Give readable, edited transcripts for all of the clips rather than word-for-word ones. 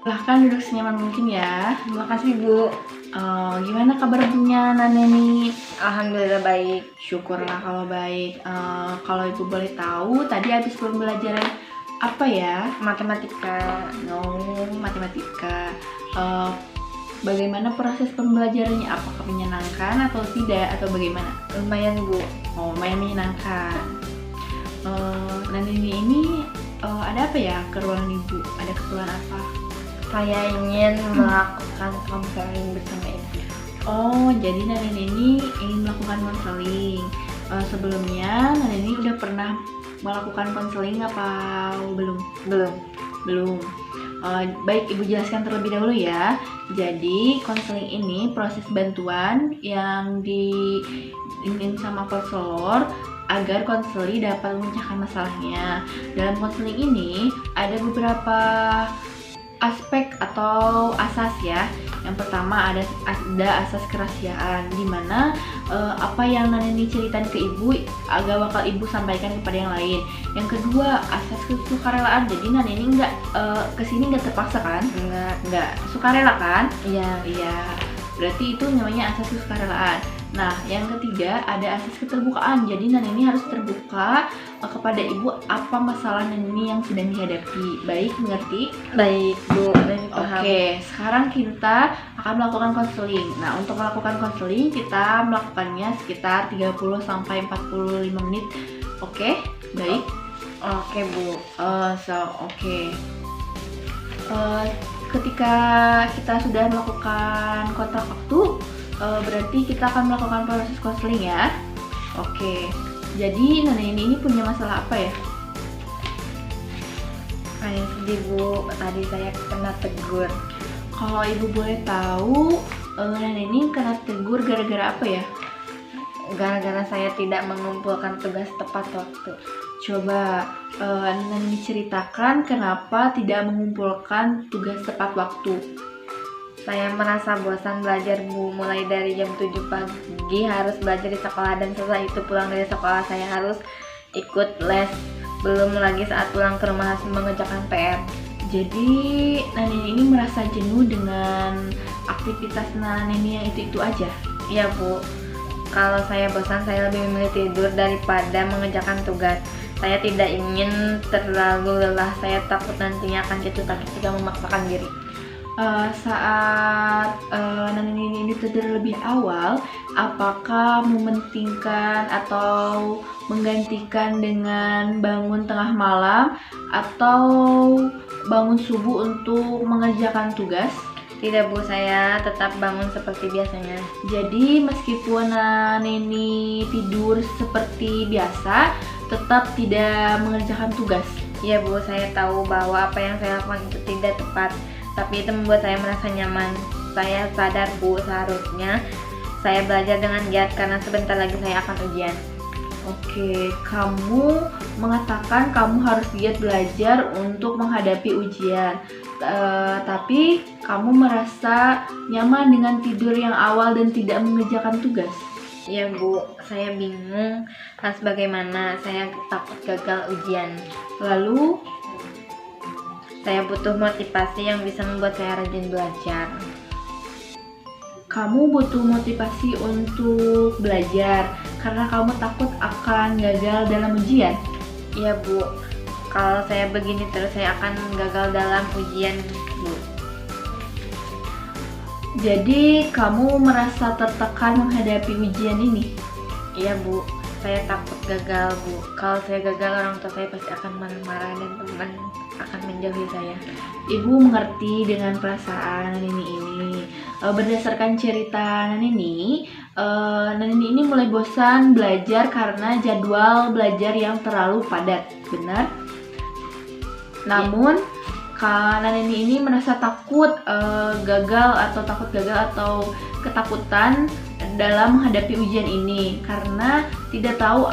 Silahkan duduk senyaman mungkin ya. Terima kasih Bu. Gimana kabar punya Nani? Alhamdulillah baik. Syukurlah kalau baik. Kalau ibu boleh tahu, tadi habis pembelajaran apa ya? Matematika. Matematika. Bagaimana proses pembelajarannya? Apakah menyenangkan atau tidak? Atau bagaimana? Lumayan Bu. Lumayan menyenangkan. Nani ini ada apa ya ke ruangan ibu? Ada keperluan apa? Saya ingin melakukan konseling bersama Ibu. Jadi Nani ini ingin melakukan konseling. Sebelumnya Nani ini udah pernah melakukan konseling apa belum? Belum. Baik, Ibu jelaskan terlebih dahulu ya. Jadi konseling ini proses bantuan yang diingin sama konselor agar konseli dapat memecahkan masalahnya. Dalam konseling ini ada beberapa aspek atau asas ya. Yang pertama ada asas kerahasiaan, di mana apa yang Nani ceritain ke ibu agak bakal ibu sampaikan kepada yang lain. Yang kedua asas kesukarelaan, jadi Nani ini kesini nggak terpaksa kan? Nggak sukarela kan? Iya. Berarti itu namanya asas kesukarelaan. Nah, yang ketiga ada asas keterbukaan. Jadi Nani ini harus terbuka kepada ibu apa masalah Nani yang sedang dihadapi. Baik, mengerti? Baik Bu, paham. Oke, sekarang kita akan melakukan konseling. Nah, untuk melakukan konseling kita melakukannya sekitar 30 sampai 45 menit. Oke, baik. Oke Bu. Ketika kita sudah melakukan kontrak waktu, berarti kita akan melakukan proses konseling ya. Oke. Jadi Nani ini punya masalah apa ya? Saya sedih Bu, tadi saya kena tegur. Kalau ibu boleh tahu, Nani ini kena tegur gara-gara apa ya? Gara-gara saya tidak mengumpulkan tugas tepat waktu. Coba Nani ceritakan kenapa tidak mengumpulkan tugas tepat waktu. Saya merasa bosan belajar Bu, mulai dari jam 7 pagi harus belajar di sekolah, dan setelah itu pulang dari sekolah saya harus ikut les. Belum lagi saat pulang ke rumah harus mengerjakan PR. Jadi Nani ini merasa jenuh dengan aktivitas Nani yang itu aja? Iya Bu, kalau saya bosan saya lebih memilih tidur daripada mengerjakan tugas. Saya tidak ingin terlalu lelah, saya takut nantinya akan jatuh sakit jika memaksakan diri. Saat Nani ini tidur lebih awal, apakah mementingkan atau menggantikan dengan bangun tengah malam atau bangun subuh untuk mengerjakan tugas? Tidak Bu, saya tetap bangun seperti biasanya. Jadi meskipun Neni tidur seperti biasa, tetap tidak mengerjakan tugas. Iya Bu, saya tahu bahwa apa yang saya lakukan itu tidak tepat, tapi itu membuat saya merasa nyaman. Saya sadar Bu, seharusnya saya belajar dengan giat karena sebentar lagi saya akan ujian. Oke, kamu mengatakan kamu harus giat belajar untuk menghadapi ujian. Tapi kamu merasa nyaman dengan tidur yang awal dan tidak mengerjakan tugas. Iya Bu, saya bingung harus bagaimana, saya takut gagal ujian. Lalu saya butuh motivasi yang bisa membuat saya rajin belajar. Kamu butuh motivasi untuk belajar karena kamu takut akan gagal dalam ujian. Iya Bu, kalau saya begini terus saya akan gagal dalam ujian Bu. Jadi kamu merasa tertekan menghadapi ujian ini? Iya Bu, saya takut gagal Bu. Kalau saya gagal, orang tua saya pasti akan marah-marah dan teman akan menjauhi saya. Ibu mengerti dengan perasaan Nani ini. Berdasarkan cerita Nani ini mulai bosan belajar karena jadwal belajar yang terlalu padat, benar? Namun Kak Nani ini merasa takut gagal atau ketakutan dalam menghadapi ujian ini karena tidak tahu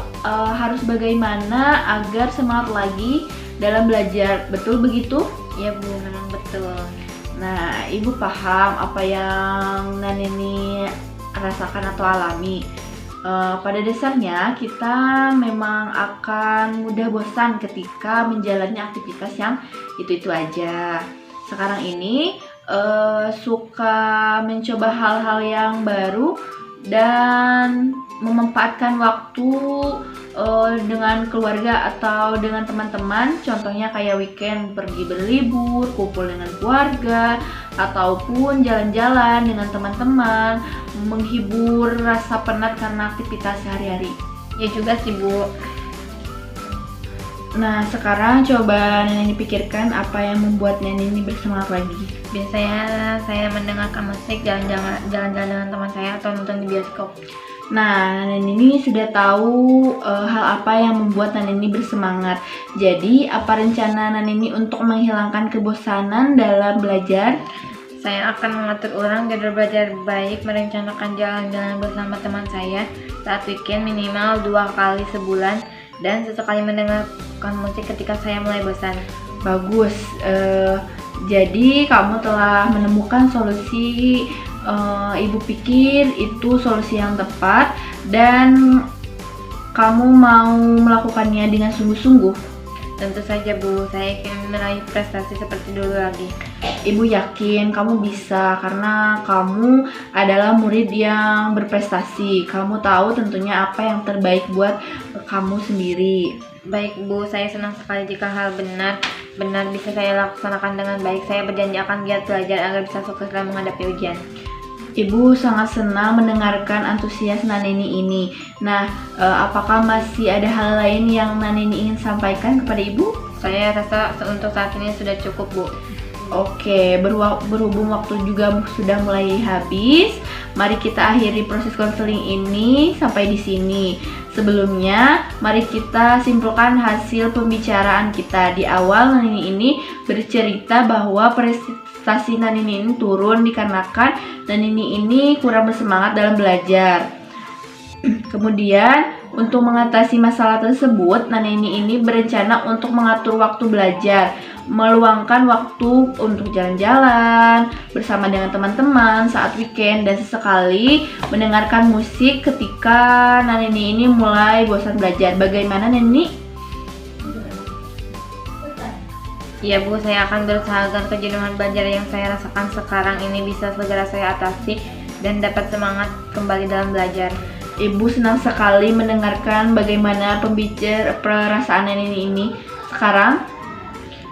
harus bagaimana agar semangat lagi dalam belajar. Betul begitu? Iya Bu, memang betul. Nah, Ibu paham apa yang Nani ini rasakan atau alami. Pada dasarnya kita memang akan mudah bosan ketika menjalani aktivitas yang itu aja. sekarang ini suka mencoba hal-hal yang baru dan memanfaatkan waktu dengan keluarga atau dengan teman-teman. Contohnya kayak weekend pergi berlibur, kumpul dengan keluarga, ataupun jalan-jalan dengan teman-teman, menghibur rasa penat karena aktivitas sehari-hari. Ya juga sih Bu. Nah, sekarang coba Nenek pikirkan apa yang membuat Nenek ini bersemangat lagi. Biasanya saya mendengarkan musik, jalan-jalan dengan teman saya, atau nonton di bioskop. Nah, Nenek ini sudah tahu hal apa yang membuat Nenek ini bersemangat. Jadi, apa rencana Nenek ini untuk menghilangkan kebosanan dalam belajar? Saya akan mengatur ulang jadwal belajar baik, merencanakan jalan-jalan bersama teman saya saat weekend minimal 2 kali sebulan, dan sesekali mendengarkan musik ketika saya mulai bosan. Bagus. Jadi kamu telah menemukan solusi. Ibu pikir itu solusi yang tepat dan kamu mau melakukannya dengan sungguh-sungguh. Tentu saja Bu, saya ingin meraih prestasi seperti dulu lagi. Ibu yakin kamu bisa karena kamu adalah murid yang berprestasi. Kamu tahu tentunya apa yang terbaik buat kamu sendiri. Baik Bu, saya senang sekali jika hal benar bisa saya laksanakan dengan baik. Saya berjanji akan giat belajar agar bisa sukses dalam menghadapi ujian. Ibu sangat senang mendengarkan antusias Naneni ini. Nah, apakah masih ada hal lain yang Naneni ingin sampaikan kepada Ibu? Saya rasa untuk saat ini sudah cukup Bu. Oke, berhubung waktu juga sudah mulai habis, mari kita akhiri proses konseling ini sampai di sini. Sebelumnya, mari kita simpulkan hasil pembicaraan kita. Di awal, Nanini ini bercerita bahwa prestasi Nanini ini turun dikarenakan Nanini ini kurang bersemangat dalam belajar. Kemudian, untuk mengatasi masalah tersebut, Nanini ini berencana untuk mengatur waktu belajar, meluangkan waktu untuk jalan-jalan bersama dengan teman-teman saat weekend, dan sesekali mendengarkan musik ketika Nanini ini mulai bosan belajar. Bagaimana Neni? Iya Bu, saya akan berusaha agar kejenuhan belajar yang saya rasakan sekarang ini bisa segera saya atasi dan dapat semangat kembali dalam belajar. Ibu senang sekali mendengarkan bagaimana perasaan Neni ini. Sekarang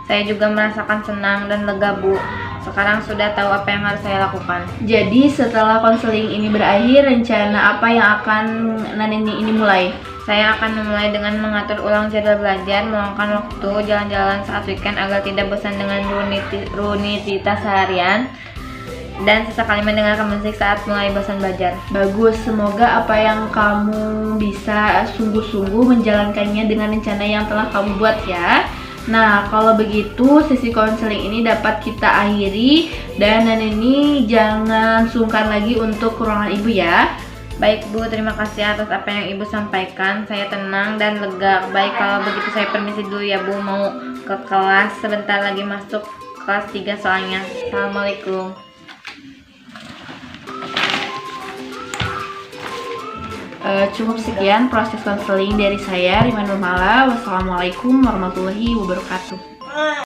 saya juga merasakan senang dan lega Bu. Sekarang sudah tahu apa yang harus saya lakukan. Jadi setelah konseling ini berakhir, rencana apa yang akan Naneni ini mulai? Saya akan memulai dengan mengatur ulang jadwal belajar, meluangkan waktu jalan-jalan saat weekend agar tidak bosan dengan rutinitas harian, dan sesekali mendengarkan musik saat mulai bosan belajar. Bagus, semoga apa yang kamu bisa sungguh-sungguh menjalankannya dengan rencana yang telah kamu buat ya. Nah, kalau begitu sesi konseling ini dapat kita akhiri, dan Naneni jangan sungkan lagi untuk kekurangan Ibu ya. Baik Bu, terima kasih atas apa yang Ibu sampaikan. Saya tenang dan lega. Baik, kalau begitu saya permisi dulu ya Bu, mau ke kelas. Sebentar lagi masuk kelas 3 soalnya. Assalamualaikum. Cukup sekian proses konseling dari saya, Riman Nurmala. Wassalamualaikum warahmatullahi wabarakatuh.